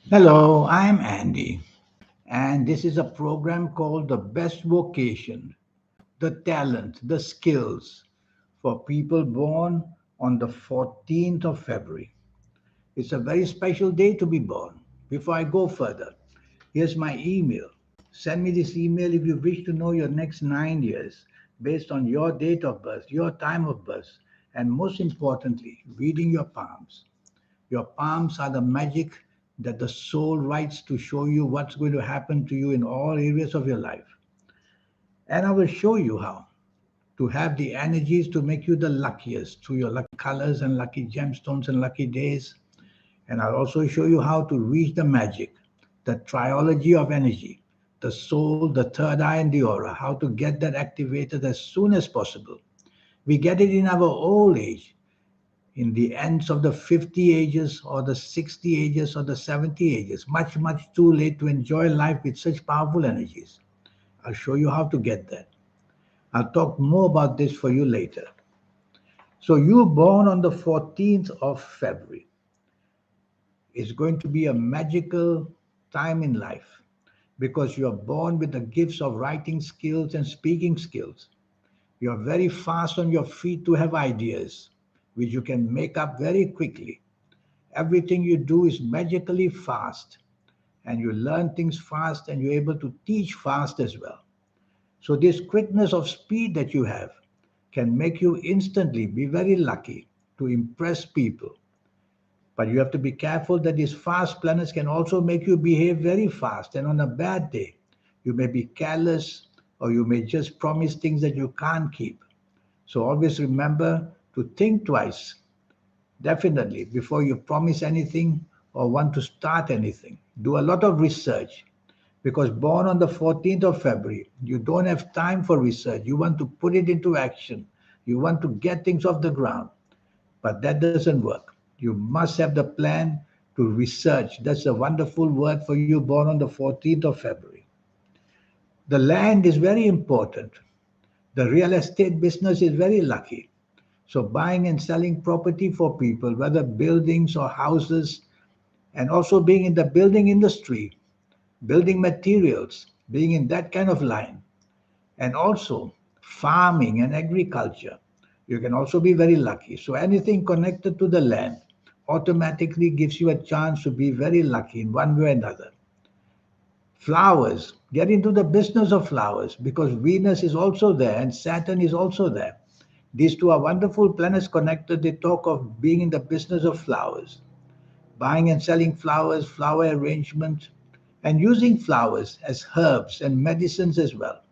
Hello, I'm Andy, and this is a program called The Best Vocation, the talent, the skills for people born on the 14th of February. It's a very special day to be born. Before I go further, here's my email. Send me this email if you wish to know your next 9 years based on your date of birth, your time of birth, and most importantly, reading your palms. Your palms are the magic that the soul writes to show you what's going to happen to you in all areas of your life. And I will show you how to have the energies to make you the luckiest through your lucky colors and lucky gemstones and lucky days. And I'll also show you how to reach the magic, the triology of energy, the soul, the third eye, and the aura, how to get that activated as soon as possible. We get it in our old age, in the ends of the 50 ages or the 60 ages or the 70 ages. Much, much too late to enjoy life with such powerful energies. I'll show you how to get that. I'll talk more about this for you later. So, you born on the 14th of February. It's going to be a magical time in life because you're born with the gifts of writing skills and speaking skills. You're very fast on your feet to have ideas, which you can make up very quickly. Everything you do is magically fast, and you learn things fast, and you're able to teach fast as well. So, this quickness of speed that you have can make you instantly be very lucky to impress people. But you have to be careful that these fast planets can also make you behave very fast. And on a bad day, you may be careless or you may just promise things that you can't keep. So always remember to think twice, definitely, before you promise anything or want to start anything. Do a lot of research because born on the 14th of February, you don't have time for research. You want to put it into action. You want to get things off the ground. But that doesn't work. You must have the plan to research. That's a wonderful word for you born on the 14th of February. The land is very important. The real estate business is very lucky. So, buying and selling property for people, whether buildings or houses, and also being in the building industry, building materials, being in that kind of line, and also farming and agriculture. You can also be very lucky. So anything connected to the land automatically gives you a chance to be very lucky in one way or another. Flowers, get into the business of flowers because Venus is also there and Saturn is also there. These two are wonderful planets connected. They talk of being in the business of flowers, buying and selling flowers, flower arrangement, and using flowers as herbs and medicines as well.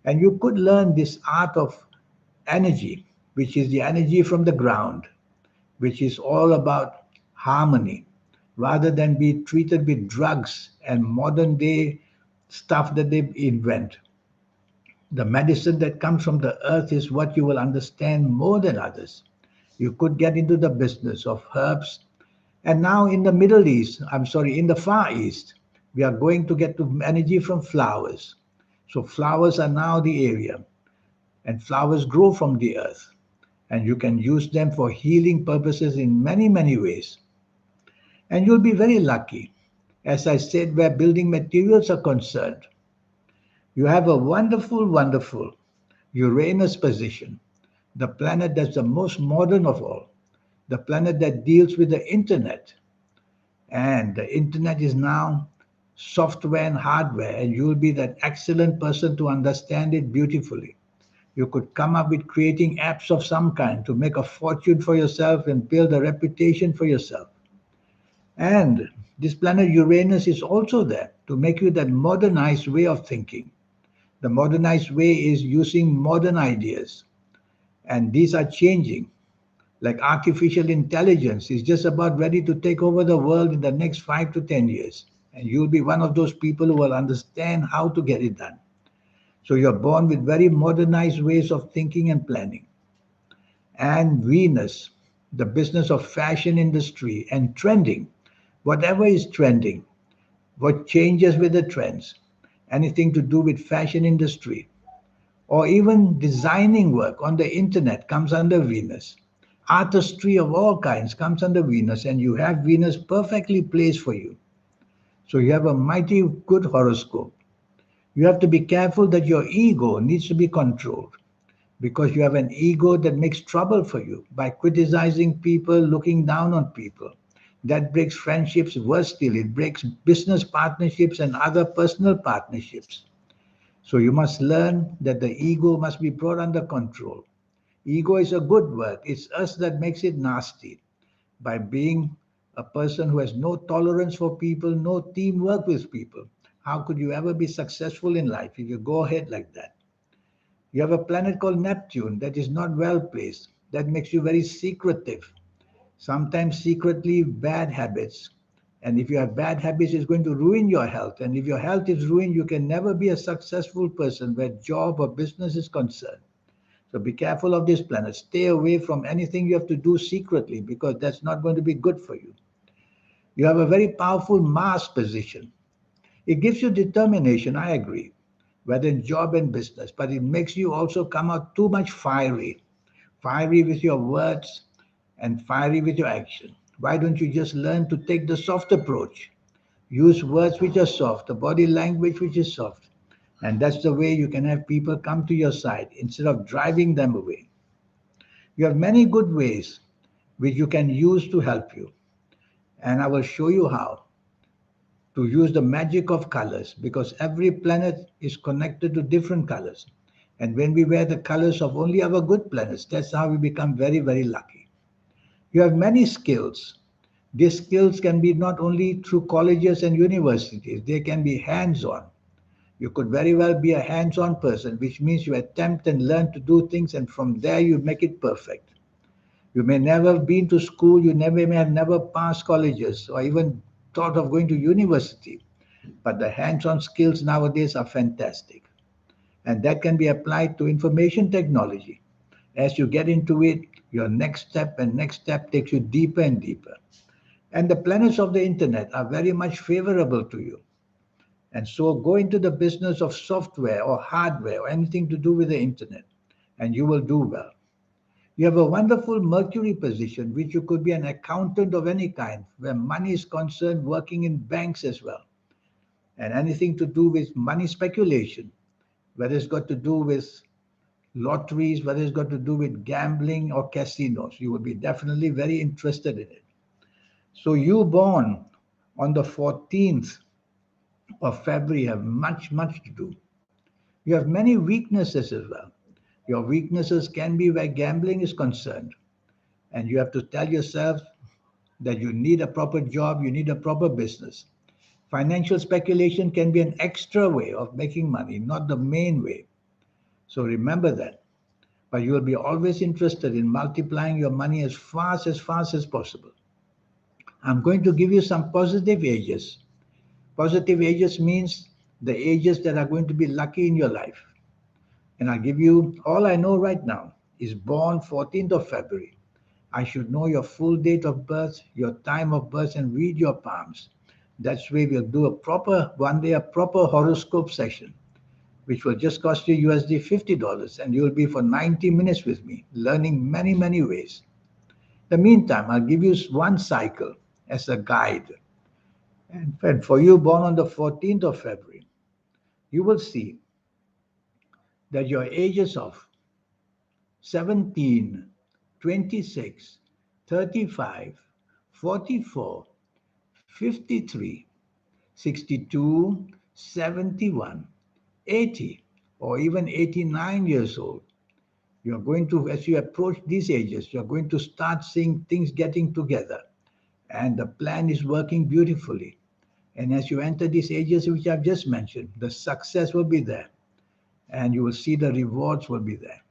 And you could learn this art of energy, which is the energy from the ground, which is all about harmony, rather than be treated with drugs and modern day stuff that they invent. The medicine that comes from the earth is what you will understand more than others. You could get into the business of herbs. And now in the Middle East, I'm sorry, in the Far East, we are going to get to energy from flowers. So flowers are now the area, and flowers grow from the earth, and you can use them for healing purposes in many, many ways. And you'll be very lucky. As I said, where building materials are concerned, you have a wonderful, wonderful Uranus position, the planet that's the most modern of all, the planet that deals with the internet. And the internet is now software and hardware, and you'll be that excellent person to understand it beautifully. You could come up with creating apps of some kind to make a fortune for yourself and build a reputation for yourself. And this planet Uranus is also there to make you that modernized way of thinking. The modernized way is using modern ideas, and these are changing. Like artificial intelligence is just about ready to take over the world in the next 5 to 10 years. And you'll be one of those people who will understand how to get it done. So you're born with very modernized ways of thinking and planning. And Venus, the business of fashion industry and trending, whatever is trending, what changes with the trends, anything to do with fashion industry, or even designing work on the internet comes under Venus. Artistry of all kinds comes under Venus, and you have Venus perfectly placed for you. So you have a mighty good horoscope. You have to be careful that your ego needs to be controlled because you have an ego that makes trouble for you by criticizing people, looking down on people. That breaks friendships, worse still, it breaks business partnerships and other personal partnerships. So you must learn that the ego must be brought under control. Ego is a good word, it's us that makes it nasty by being a person who has no tolerance for people, no teamwork with people. How could you ever be successful in life if you go ahead like that? You have a planet called Neptune that is not well placed. That makes you very secretive, sometimes secretly bad habits. And if you have bad habits, it's going to ruin your health. And if your health is ruined, you can never be a successful person where job or business is concerned. So be careful of this planet. Stay away from anything you have to do secretly because that's not going to be good for you. You have a very powerful Mars position. It gives you determination, I agree, whether in job and business, but it makes you also come out too much fiery, fiery with your words and fiery with your action. Why don't you just learn to take the soft approach? Use words which are soft, the body language which is soft. And that's the way you can have people come to your side instead of driving them away. You have many good ways which you can use to help you. And I will show you how to use the magic of colors because every planet is connected to different colors. And when we wear the colors of only our good planets, that's how we become very, very lucky. You have many skills. These skills can be not only through colleges and universities, they can be hands on. You could very well be a hands on person, which means you attempt and learn to do things, and from there you make it perfect. You may never have been to school, you never may have never passed colleges or even thought of going to university. But the hands on skills nowadays are fantastic. And that can be applied to information technology. As you get into it, your next step takes you deeper and deeper. And the planets of the internet are very much favorable to you. And so go into the business of software or hardware or anything to do with the internet, and you will do well. You have a wonderful Mercury position, which you could be an accountant of any kind, where money is concerned, working in banks as well, and anything to do with money speculation, whether it's got to do with lotteries, whether it's got to do with gambling or casinos. You will be definitely very interested in it. So you born on the 14th of February have much, much to do. You have many weaknesses as well. Your weaknesses can be where gambling is concerned. And you have to tell yourself that you need a proper job, you need a proper business. Financial speculation can be an extra way of making money, not the main way. So remember that. But you will be always interested in multiplying your money as fast as possible. I'm going to give you some positive ages. Positive ages means the ages that are going to be lucky in your life. And I'll give you all I know right now is born 14th of February. I should know your full date of birth, your time of birth, and read your palms. That's where we'll do a proper, one day, a proper horoscope session, which will just cost you USD $50. And you'll be for 90 minutes with me, learning many, many ways. In the meantime, I'll give you one cycle as a guide. And for you born on the 14th of February, you will see that your ages of 17, 26, 35, 44, 53, 62, 71, 80, or even 89 years old. You're going to, as you approach these ages, you're going to start seeing things getting together. And the plan is working beautifully. And as you enter these ages, which I've just mentioned, the success will be there. And you will see the rewards will be there.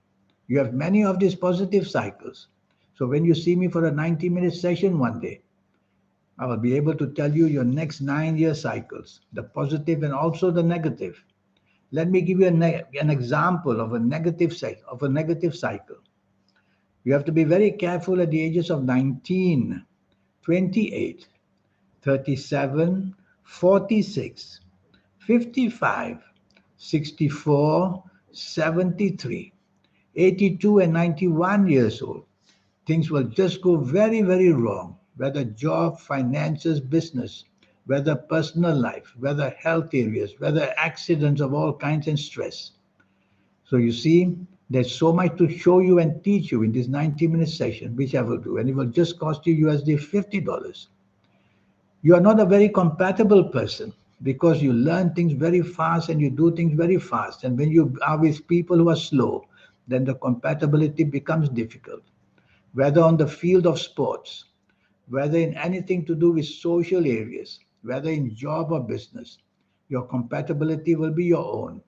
You have many of these positive cycles. So when you see me for a 90-minute session one day, I will be able to tell you your next 9-year cycles, the positive and also the negative. Let me give you an example of a negative cycle. You have to be very careful at the ages of 19, 28, 37, 46, 55, 64, 73, 82, and 91 years old. Things will just go very, very wrong, whether job, finances, business. whether personal life, whether health areas, whether accidents of all kinds and stress. So you see, there's so much to show you and teach you in this 90-minute session, which I will do, and it will just cost you USD $50. You are not a very compatible person because you learn things very fast and you do things very fast. And when you are with people who are slow, then the compatibility becomes difficult. Whether on the field of sports, whether in anything to do with social areas, whether in job or business, your compatibility will be your own.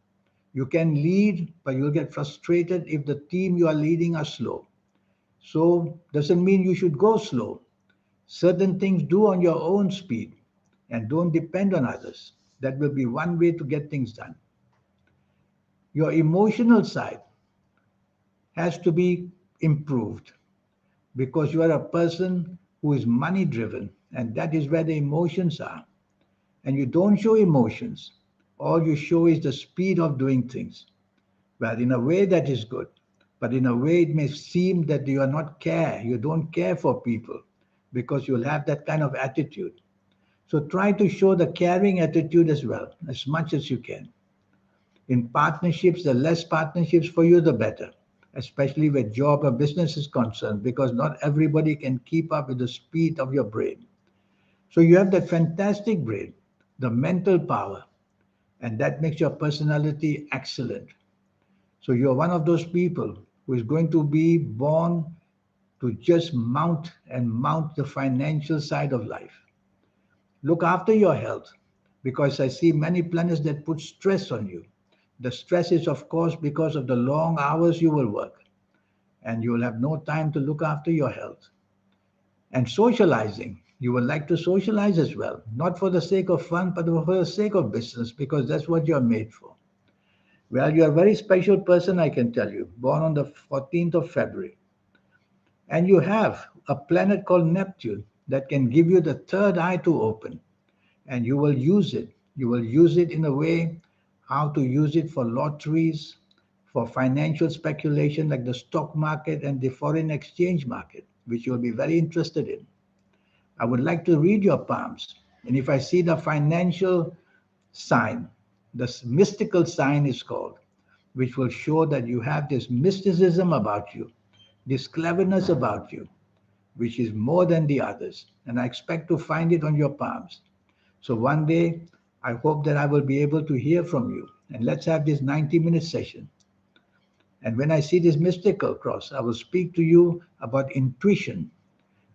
You can lead, but you'll get frustrated if the team you are leading are slow. So, doesn't mean you should go slow. Certain things do on your own speed and don't depend on others. That will be one way to get things done. Your emotional side has to be improved because you are a person who is money driven, and that is where the emotions are. And you don't show emotions, all you show is the speed of doing things. Well, in a way, that is good. But in a way, it may seem that you are not care. You don't care for people because you'll have that kind of attitude. So try to show the caring attitude as well, as much as you can. In partnerships, the less partnerships for you, the better, especially where job or business is concerned, because not everybody can keep up with the speed of your brain. So you have that fantastic brain, the mental power, and that makes your personality excellent. So you're one of those people who is going to be born to just mount and mount the financial side of life. Look after your health because I see many planets that put stress on you. The stress is, of course, because of the long hours you will work and you will have no time to look after your health. And socializing, you will like to socialize as well, not for the sake of fun, but for the sake of business because that's what you're made for. Well, you're a very special person, I can tell you, born on the 14th of February. And you have a planet called Neptune that can give you the third eye to open. And you will use it. You will use it in a way how to use it for lotteries, for financial speculation like the stock market and the foreign exchange market, which you'll be very interested in. I would like to read your palms. And if I see the financial sign, the mystical sign is called, which will show that you have this mysticism about you, this cleverness about you, which is more than the others. And I expect to find it on your palms. So one day, I hope that I will be able to hear from you. And let's have this 90-minute session. And when I see this mystical cross, I will speak to you about intuition.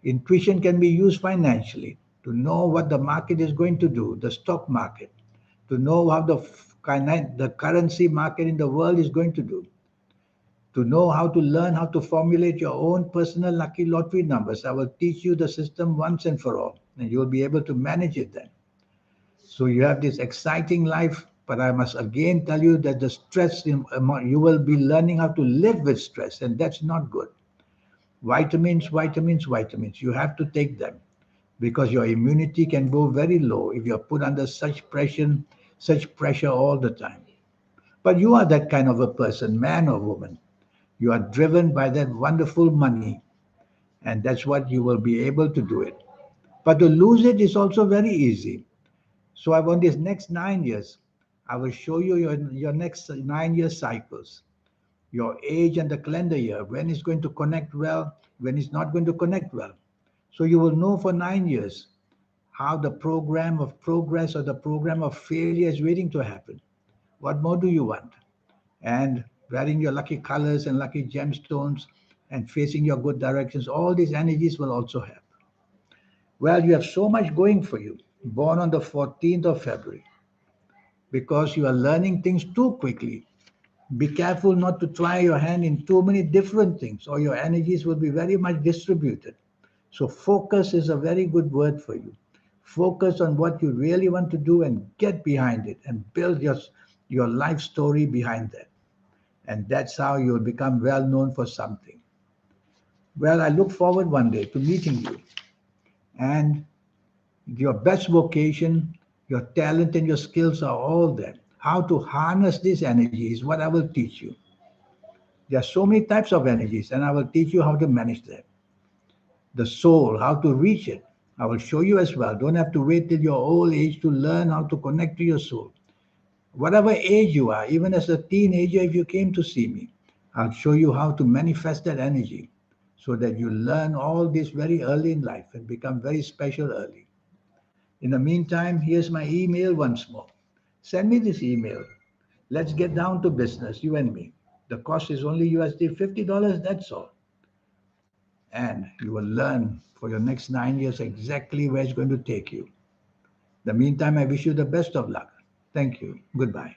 Intuition can be used financially to know what the market is going to do, the stock market, to know how the currency market in the world is going to do, to know how to learn how to formulate your own personal lucky lottery numbers. I will teach you the system once and for all, and you will be able to manage it then. So you have this exciting life, but I must again tell you that the stress, you will be learning how to live with stress, and that's not good. Vitamins, vitamins, vitamins. You have to take them because your immunity can go very low if you're put under such pressure all the time. But you are that kind of a person, man or woman. You are driven by that wonderful money, and that's what you will be able to do it. But to lose it is also very easy. So I want these next 9 years, I will show you your next 9 year cycles, your age and the calendar year, when it's going to connect well, when it's not going to connect well. So you will know for 9 years how the program of progress or the program of failure is waiting to happen. What more do you want? And wearing your lucky colors and lucky gemstones and facing your good directions, all these energies will also have. Well, you have so much going for you, born on the 14th of February, because you are learning things too quickly. Be careful not to try your hand in too many different things, or your energies will be very much distributed. So, focus is a very good word for you. Focus on what you really want to do and get behind it and build your life story behind that. And that's how you'll become well known for something. Well, I look forward one day to meeting you. And your best vocation, your talent, and your skills are all there. How to harness this energy is what I will teach you. There are so many types of energies, and I will teach you how to manage them. The soul, how to reach it, I will show you as well. Don't have to wait till your old age to learn how to connect to your soul. Whatever age you are, even as a teenager, if you came to see me, I'll show you how to manifest that energy so that you learn all this very early in life and become very special early. In the meantime, here's my email once more. Send me this email. Let's get down to business, you and me. The cost is only USD $50, that's all. And you will learn for your next 9 years exactly where it's going to take you. In the meantime, I wish you the best of luck. Thank you. Goodbye.